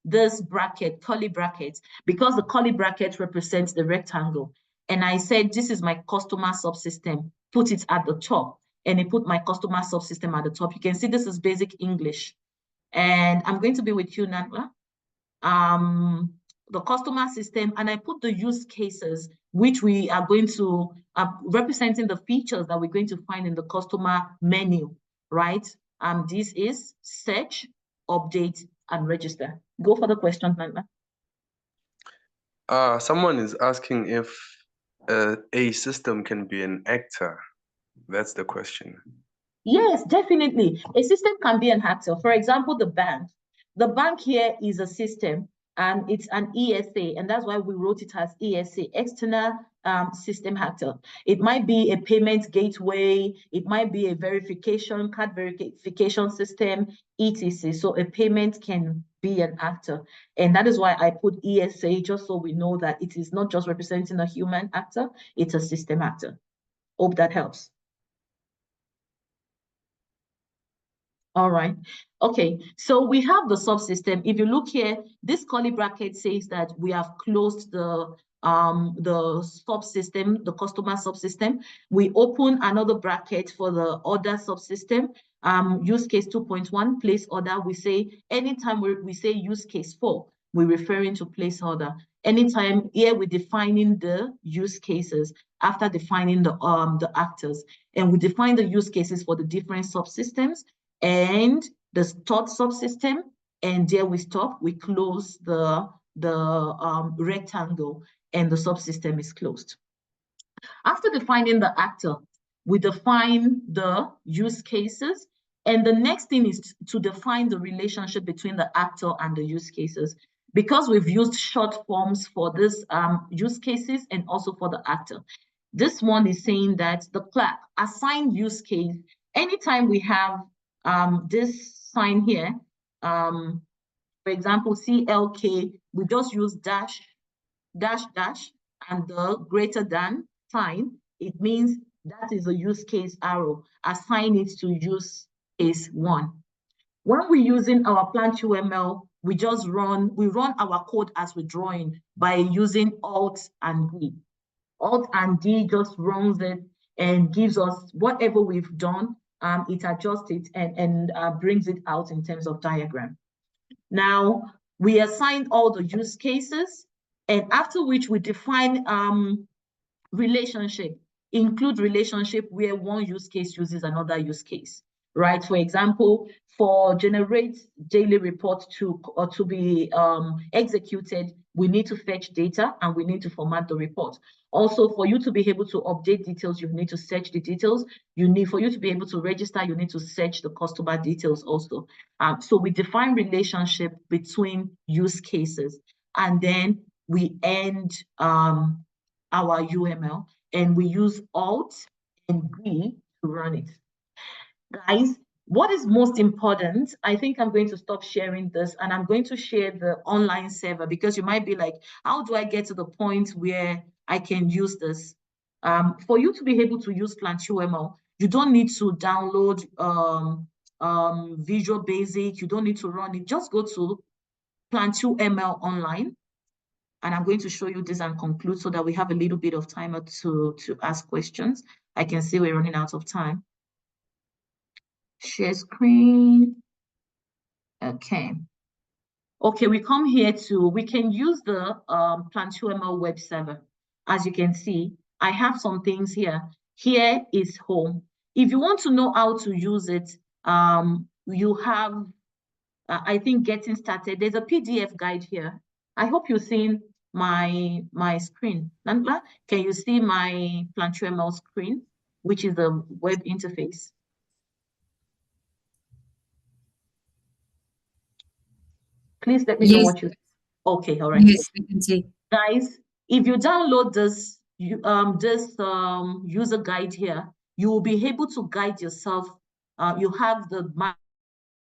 this bracket, curly bracket, because the curly bracket represents the rectangle. And I said, this is my customer subsystem, put it at the top. And I put my customer subsystem at the top. You can see this is basic English. And I'm going to be with you, Nangla. The customer system, and I put the use cases, which we are going to, representing the features that we're going to find in the customer menu, right? This is search, update, and register. Go for the question, Nana. Someone is asking if a system can be an actor. That's the question. Yes, definitely. A system can be an actor. For example, the bank. The bank here is a system, and it's an ESA, and that's why we wrote it as ESA, external system actor. It might be a payment gateway, it might be a verification, card verification system, etc. So a payment can be an actor. And that is why I put ESA, just so we know that it is not just representing a human actor, it's a system actor. Hope that helps. All right. Okay. So we have the subsystem. If you look here, this curly bracket says that we have closed the subsystem, the customer subsystem. We open another bracket for the other subsystem. Use case 2.1, place order. We say anytime we say use case 4, we're referring to place order. Anytime here we're defining the use cases after defining the actors, and we define the use cases for the different subsystems and the third subsystem, and there we stop. We close the rectangle, and the subsystem is closed. After defining the actor, we define the use cases, and the next thing is to define the relationship between the actor and the use cases. Because we've used short forms for this use cases and also for the actor. This one is saying that the clerk assign use case. Anytime we have this sign here, for example, CLK, we just use dash, dash, dash, and the greater than sign. It means that is a use case arrow. Assign it to use case 1. When we're using our plant UML, we run our code as we're drawing by using Alt and D. Alt and D just runs it and gives us whatever we've done. It adjusts it and brings it out in terms of diagram. Now, we assign all the use cases, and after which we define relationship, include relationship where one use case uses another use case, right? For example, for generate daily report to be executed, we need to fetch data and we need to format the report. Also, for you to be able to update details, you need to search the details. For you to be able to register, you need to search the customer details also. So we define relationship between use cases, and then we end our UML, and we use Alt and D to run it. Guys, what is most important, I think I'm going to stop sharing this and I'm going to share the online server, because you might be like, how do I get to the point where I can use this? For you to be able to use Plant UML, you don't need to download Visual Basic. You don't need to run it. Just go to Plant UML online. And I'm going to show you this and conclude so that we have a little bit of time to ask questions. I can see we're running out of time. Share screen. Okay. Okay, we come here we can use the Plant UML web server. As you can see, I have some things here. Here is home. If you want to know how to use it, you have, I think, getting started. There's a PDF guide here. I hope you've seen my screen. Nandla, can you see my Plant UML screen, which is the web interface? Please let me know what you. Okay, all right. Yes, we can see. Guys, if you download this user guide here, you will be able to guide yourself. You have the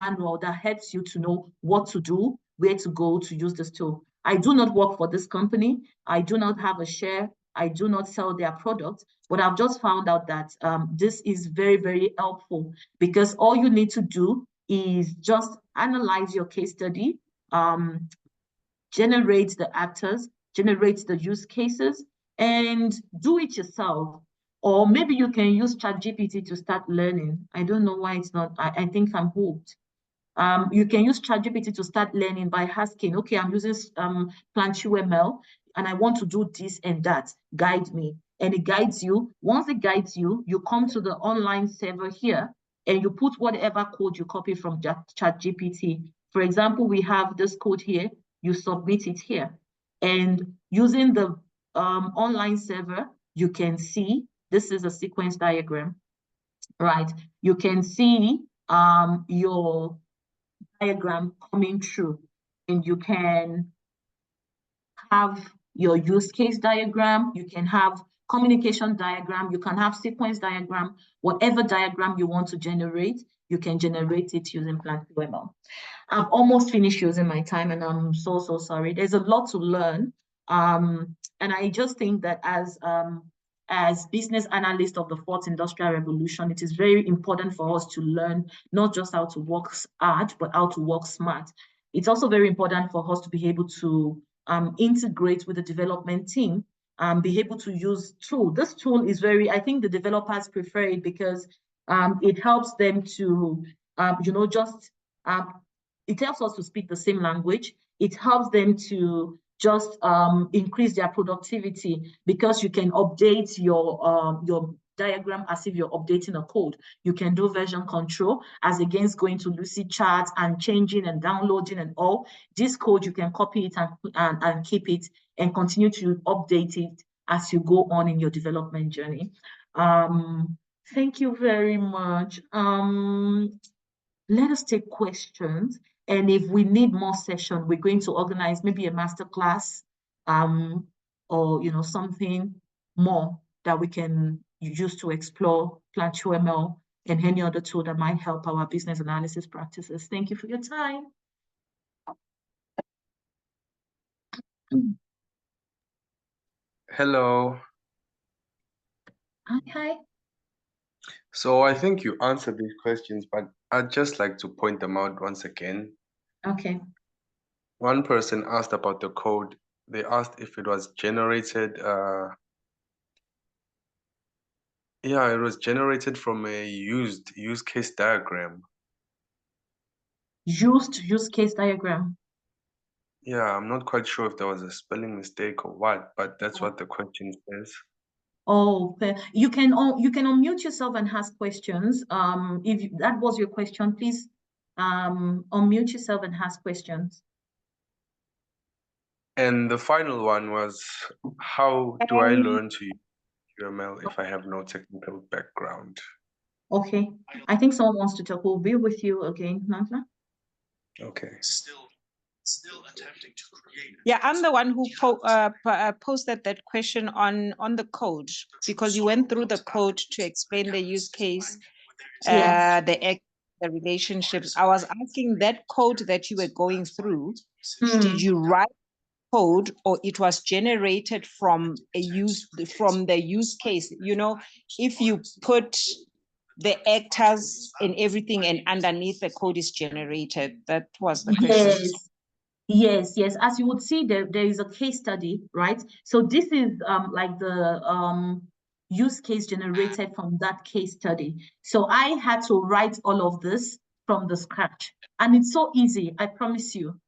manual that helps you to know what to do, where to go to use this tool. I do not work for this company. I do not have a share. I do not sell their product, but I've just found out that this is very, very helpful, because all you need to do is just analyze your case study, generate the actors, generate the use cases, and do it yourself. Or maybe you can use ChatGPT to start learning. I don't know why it's not, I think I'm hooked. You can use ChatGPT to start learning by asking, okay, I'm using Plant UML and I want to do this and that, guide me. And it guides you. Once it guides you, you come to the online server here and you put whatever code you copy from ChatGPT. For example, we have this code here, you submit it here. And using the online server, you can see, this is a sequence diagram, right? You can see your diagram coming through, and you can have your use case diagram, you can have communication diagram, you can have sequence diagram, whatever diagram you want to generate, you can generate it using Plant UML. I've almost finished using my time and I'm so sorry. There's a lot to learn. And I just think that as as business analysts of the fourth industrial revolution, it is very important for us to learn not just how to work hard, but how to work smart. It's also very important for us to be able to integrate with the development team, be able to use tool. This tool is I think the developers prefer it because it helps them to, it helps us to speak the same language. It helps them to just increase their productivity because you can update your diagram as if you're updating a code. You can do version control as against going to Lucidchart and changing and downloading and all. This code, you can copy it and keep it and continue to update it as you go on in your development journey. Thank you very much. Let us take questions. And if we need more session, we're going to organize maybe a masterclass or something more that we can use to explore Plant UML and any other tool that might help our business analysis practices. Thank you for your time. Hello. Hi. So I think you answered these questions, but I'd just like to point them out once again. Okay. One person asked about the code. They asked if it was generated. Yeah, it was generated from a used use case diagram. Used use case diagram. Yeah, I'm not quite sure if there was a spelling mistake or what, but that's what the question says. Oh, you can unmute yourself and ask questions. If that was your question, please unmute yourself and ask questions. And the final one was, how do I learn to use UML if I have no technical background? Okay, I think someone wants to talk. We'll be with you again, Nantla. Okay. Still attempting to create. Yeah, I'm the one who posted that question on the code because you went through the code to explain the use case, the relationships. I was asking that code that you were going through. Did you write code or it was generated from the use case? If you put the actors and everything and underneath the code is generated. That was the question. Yes. As you would see, there is a case study, right? So this is like the use case generated from that case study. So I had to write all of this from the scratch. And it's so easy, I promise you.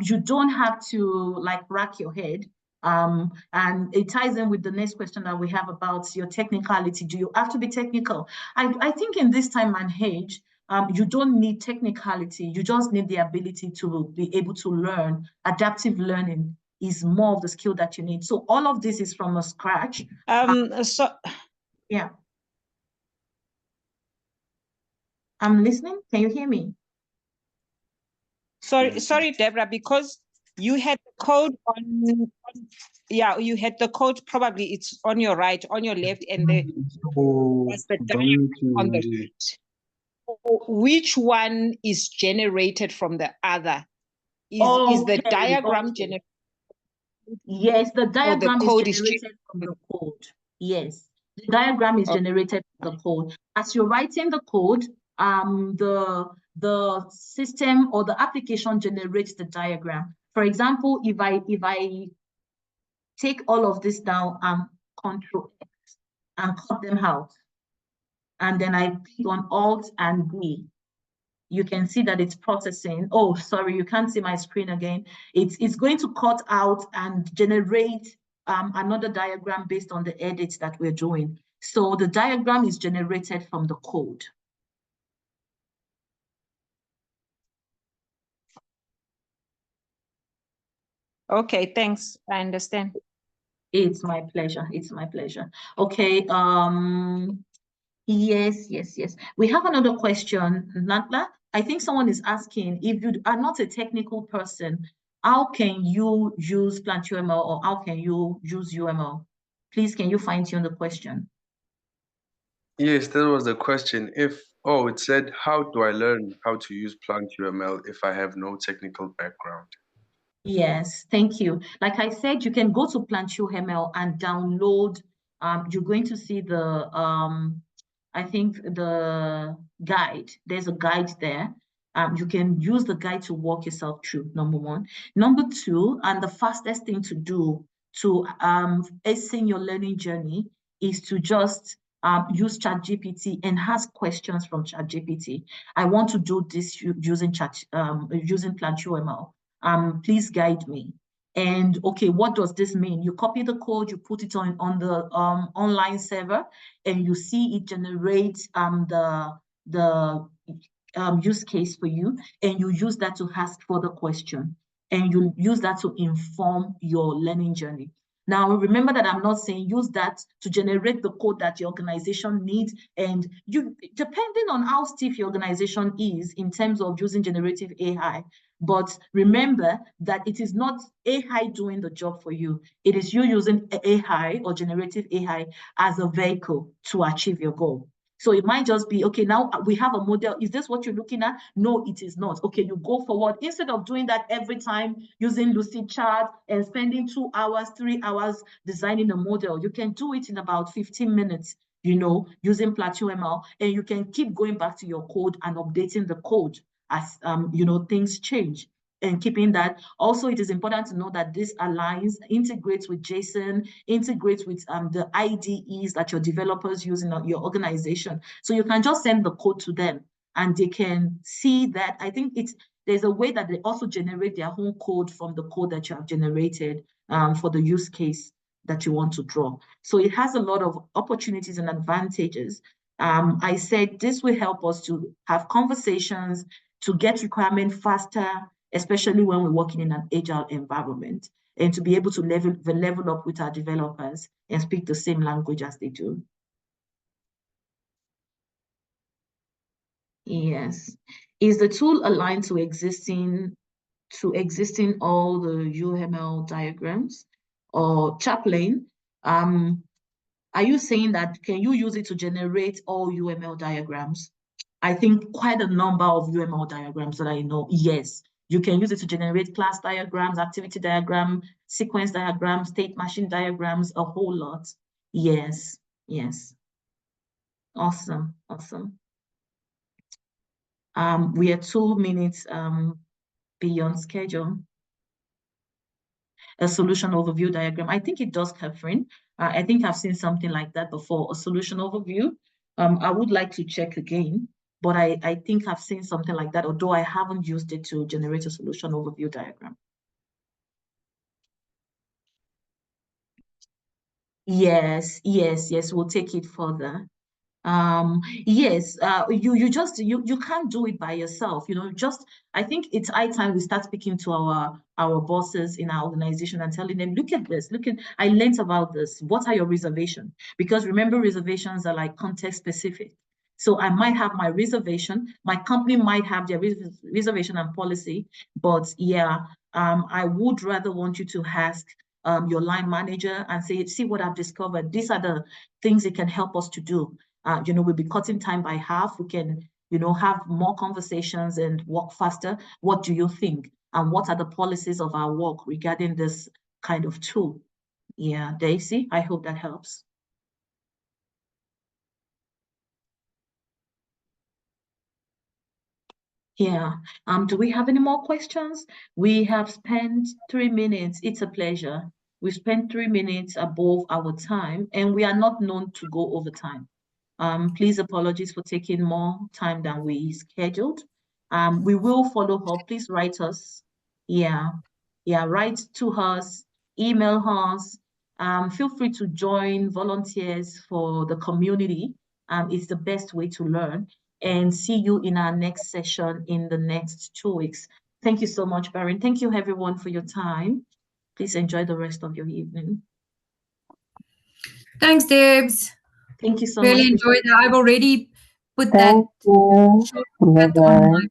You don't have to like rack your head. And it ties in with the next question that we have about your technicality. Do you have to be technical? I think in this time and age, you don't need technicality. You just need the ability to be able to learn. Adaptive learning is more of the skill that you need. So all of this is from a scratch. Yeah. I'm listening. Can you hear me? Sorry, Deborah, because you had the code you had the code, probably it's on your right, on your left, and that's the diagram on the right. Which one is generated from the other? Is the diagram generated? Yes, the diagram is generated from the code. Yes, the diagram is generated from the code. As you're writing the code, the system or the application generates the diagram. For example, if I take all of this down and Control X and cut them out, and then I click on Alt and B, you can see that it's processing. Oh, sorry, you can't see my screen again. It's going to cut out and generate another diagram based on the edits that we're doing. So the diagram is generated from the code. Okay, thanks. I understand. It's my pleasure. It's my pleasure. Okay. Yes. We have another question, Natla. I think someone is asking, if you are not a technical person, how can you use Plant UML or how can you use UML? Please, can you fine-tune the question? Yes, that was the question. It said, how do I learn how to use Plant UML if I have no technical background? Yes, thank you. Like I said, you can go to Plant UML and download you're going to see the, I think the guide. There's a guide there. You can use the guide to walk yourself through, number one. Number two, and the fastest thing to do to hasten your learning journey is to just use ChatGPT and ask questions from ChatGPT. I want to do this using Plant UML. Please guide me. And okay, what does this mean? You copy the code, you put it on the online server, and you see it generate the use case for you, and you use that to ask further question, and you use that to inform your learning journey. Now, remember that I'm not saying use that to generate the code that your organization needs, and you, depending on how stiff your organization is in terms of using generative AI, but remember that it is not AI doing the job for you. It is you using AI or generative AI as a vehicle to achieve your goal. So it might just be, okay, now we have a model. Is this what you're looking at? No, it is not. Okay, you go forward. Instead of doing that every time using Lucidchart and spending 2 hours, 3 hours designing a model, you can do it in about 15 minutes, you know, using Plant UML, and you can keep going back to your code and updating the code as, you know, things change. And keeping that. Also, it is important to know that this aligns, integrates with JSON, integrates with the IDEs that your developers use in your organization. So you can just send the code to them and they can see that. I think there's a way that they also generate their own code from the code that you have generated for the use case that you want to draw. So it has a lot of opportunities and advantages. I said this will help us to have conversations, to get requirements faster, especially when we're working in an agile environment, and to be able to level up with our developers and speak the same language as they do. Yes. Is the tool aligned to existing all the UML diagrams or Chaplain? Are you saying that can you use it to generate all UML diagrams? I think quite a number of UML diagrams that I know, yes. You can use it to generate class diagrams, activity diagram, sequence diagrams, state machine diagrams, a whole lot. Yes, yes. Awesome, awesome. We are 2 minutes beyond schedule. A solution overview diagram. I think it does, Catherine. I think I've seen something like that before, a solution overview. I would like to check again, but I think I've seen something like that, although I haven't used it to generate a solution overview diagram. Yes, yes, yes, we'll take it further. Yes, you can't do it by yourself, you know. Just I think it's high time we start speaking to our bosses in our organization and telling them, look at this, I learned about this, what are your reservations? Because remember, reservations are like context specific. So I might have my reservation, my company might have their reservation and policy, but yeah, I would rather want you to ask your line manager and say, see what I've discovered, these are the things it can help us to do. You know, we'll be cutting time by half. We can, you know, have more conversations and work faster. What do you think? And what are the policies of our work regarding this kind of tool? Yeah, Daisy, I hope that helps. Yeah. Do we have any more questions? We have spent 3 minutes. It's a pleasure. We spent 3 minutes above our time, and we are not known to go over time. Please apologies for taking more time than we scheduled. We will follow up. Please write us. Yeah, write to us, email us. Feel free to join volunteers for the community. It's the best way to learn. And see you in our next session in the next 2 weeks. Thank you so much, Baron. Thank you, everyone, for your time. Please enjoy the rest of your evening. Thanks, Debs. Thank you so really much. Really enjoyed that. I've already put Thank you. shortcut on my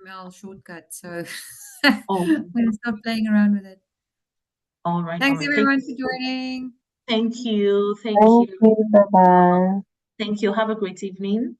UML shortcut, so Oh. we'll stop playing around with it. All right. Thanks, all right. everyone, for joining. Thank you. Thank you. Bye-bye. Thank you. Have a great evening.